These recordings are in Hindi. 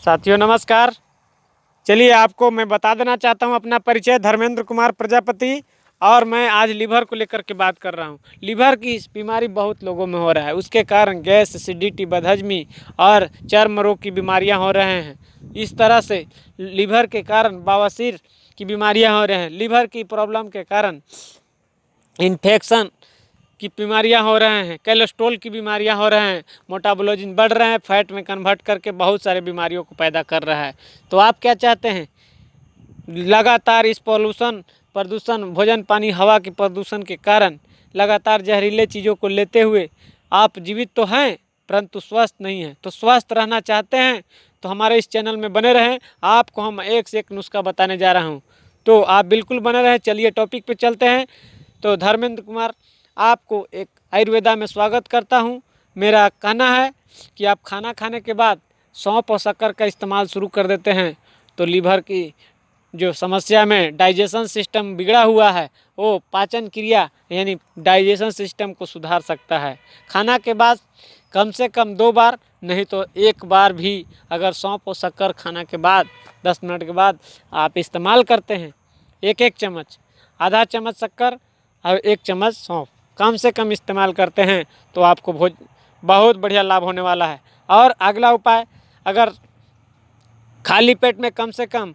साथियों नमस्कार। चलिए आपको मैं बता देना चाहता हूं अपना परिचय। धर्मेंद्र कुमार प्रजापति। और मैं आज लीवर को लेकर के बात कर रहा हूं। लीवर की बीमारी बहुत लोगों में हो रहा है, उसके कारण गैस, एसिडिटी, बदहजमी और चर्म रोग की बीमारियां हो रहे हैं। इस तरह से लीवर के कारण बवासीर की बीमारियां हो रहे हैं। लीवर की प्रॉब्लम के कारण इन्फेक्शन की बीमारियां हो रहे हैं, कोलेस्ट्रॉल की बीमारियां हो रहे हैं, मेटाबॉलिज्म बढ़ रहे हैं, फैट में कन्वर्ट करके बहुत सारे बीमारियों को पैदा कर रहा है। तो आप क्या चाहते हैं? लगातार इस प्रदूषण, भोजन, पानी, हवा के प्रदूषण के कारण लगातार जहरीले चीज़ों को लेते हुए आप जीवित तो हैं परंतु स्वस्थ नहीं हैं। तो स्वस्थ रहना चाहते हैं तो हमारे इस चैनल में बने रहें। आपको हम एक से एक नुस्खा बताने जा रहा हूँ, तो आप बिल्कुल बने रहें। चलिए टॉपिक पे चलते हैं। तो धर्मेंद्र कुमार आपको एक आयुर्वेदा में स्वागत करता हूं। मेरा कहना है कि आप खाना खाने के बाद सौंफ और शक्कर का इस्तेमाल शुरू कर देते हैं तो लीवर की जो समस्या में डाइजेशन सिस्टम बिगड़ा हुआ है वो पाचन क्रिया यानी डाइजेशन सिस्टम को सुधार सकता है। खाना के बाद कम से कम 2 बार, नहीं तो 1 बार भी अगर सौंफ और शक्कर खाना के बाद 10 मिनट के बाद आप इस्तेमाल करते हैं, 1-1 चम्मच, आधा चम्मच शक्कर और 1 चम्मच सौंफ कम से कम इस्तेमाल करते हैं तो आपको बहुत बढ़िया लाभ होने वाला है। और अगला उपाय, अगर खाली पेट में कम से कम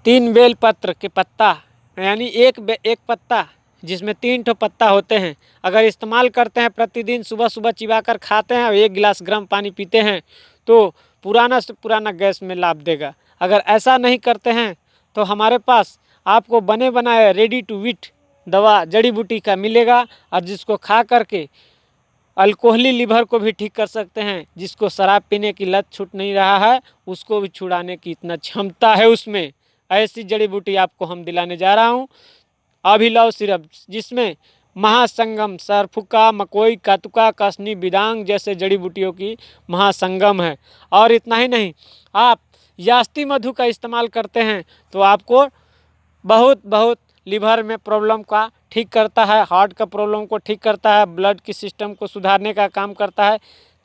3 बेल पत्र के पत्ता यानी एक पत्ता जिसमें 3 ठो पत्ता होते हैं, अगर इस्तेमाल करते हैं, प्रतिदिन सुबह सुबह चिबा कर खाते हैं और 1 गिलास गर्म पानी पीते हैं तो पुराना से पुराना गैस में लाभ देगा। अगर ऐसा नहीं करते हैं तो हमारे पास आपको बने बनाए रेडी टू ईट दवा जड़ी बूटी का मिलेगा और जिसको खा करके अल्कोहली लीवर को भी ठीक कर सकते हैं। जिसको शराब पीने की लत छूट नहीं रहा है उसको भी छुड़ाने की इतना क्षमता है उसमें। ऐसी जड़ी बूटी आपको हम दिलाने जा रहा हूँ, अभिलव सिरप, जिसमें महासंगम, सरफुका, मकोई, कातुका, कसनी, बिदांग जैसे जड़ी बूटियों की महासंगम है। और इतना ही नहीं, आप यास्ती मधु का इस्तेमाल करते हैं तो आपको बहुत लीवर में प्रॉब्लम का ठीक करता है, हार्ट का प्रॉब्लम को ठीक करता है, ब्लड की सिस्टम को सुधारने का काम करता है।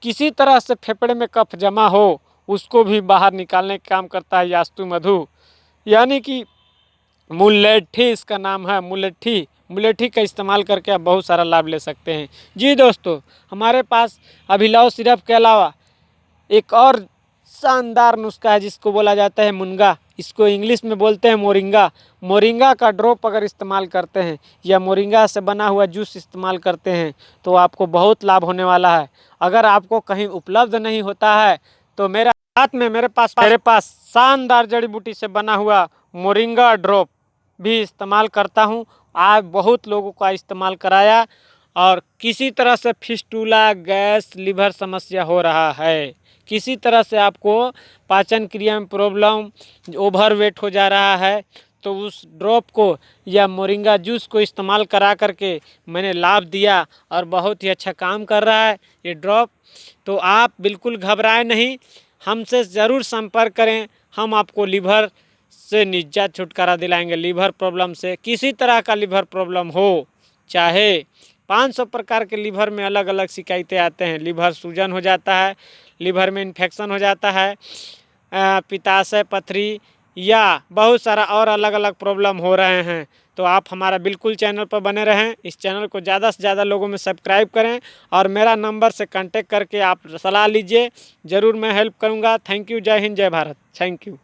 किसी तरह से फेफड़े में कफ जमा हो उसको भी बाहर निकालने का काम करता है यास्तु मधु, यानी कि मुलेठी इसका नाम है। मुलेठी का इस्तेमाल करके आप बहुत सारा लाभ ले सकते हैं। जी दोस्तों, हमारे पास अभिलव सिरप के अलावा एक और शानदार नुस्खा है जिसको बोला जाता है मुनगा, इसको इंग्लिश में बोलते हैं मोरिंगा। मोरिंगा का ड्रॉप अगर इस्तेमाल करते हैं या मोरिंगा से बना हुआ जूस इस्तेमाल करते हैं तो आपको बहुत लाभ होने वाला है। अगर आपको कहीं उपलब्ध नहीं होता है तो मेरे हाथ में मेरे पास शानदार जड़ी बूटी से बना हुआ मोरिंगा ड्रॉप भी इस्तेमाल करता हूँ। आज बहुत लोगों का इस्तेमाल कराया और किसी तरह से फिस्टूला, गैस, लीवर समस्या हो रहा है, किसी तरह से आपको पाचन क्रिया में प्रॉब्लम, ओवरवेट हो जा रहा है, तो उस ड्रॉप को या मोरिंगा जूस को इस्तेमाल करा करके मैंने लाभ दिया और बहुत ही अच्छा काम कर रहा है ये ड्रॉप। तो आप बिल्कुल घबराएं नहीं, हमसे ज़रूर संपर्क करें। हम आपको लीवर से निजात छुटकारा दिलाएंगे। लीवर प्रॉब्लम से, किसी तरह का लीवर प्रॉब्लम हो, चाहे 500 प्रकार के लीवर में अलग अलग शिकायतें आते हैं। लीवर सूजन हो जाता है, लीवर में इन्फेक्शन हो जाता है, पित्ताशय, पथरी या बहुत सारा और अलग अलग प्रॉब्लम हो रहे हैं। तो आप हमारा बिल्कुल चैनल पर बने रहें। इस चैनल को ज़्यादा से ज़्यादा लोगों में सब्सक्राइब करें और मेरा नंबर से कांटेक्ट करके आप सलाह लीजिए, ज़रूर मैं हेल्प करूँगा। Thank you. जय हिंद, जय भारत। Thank you.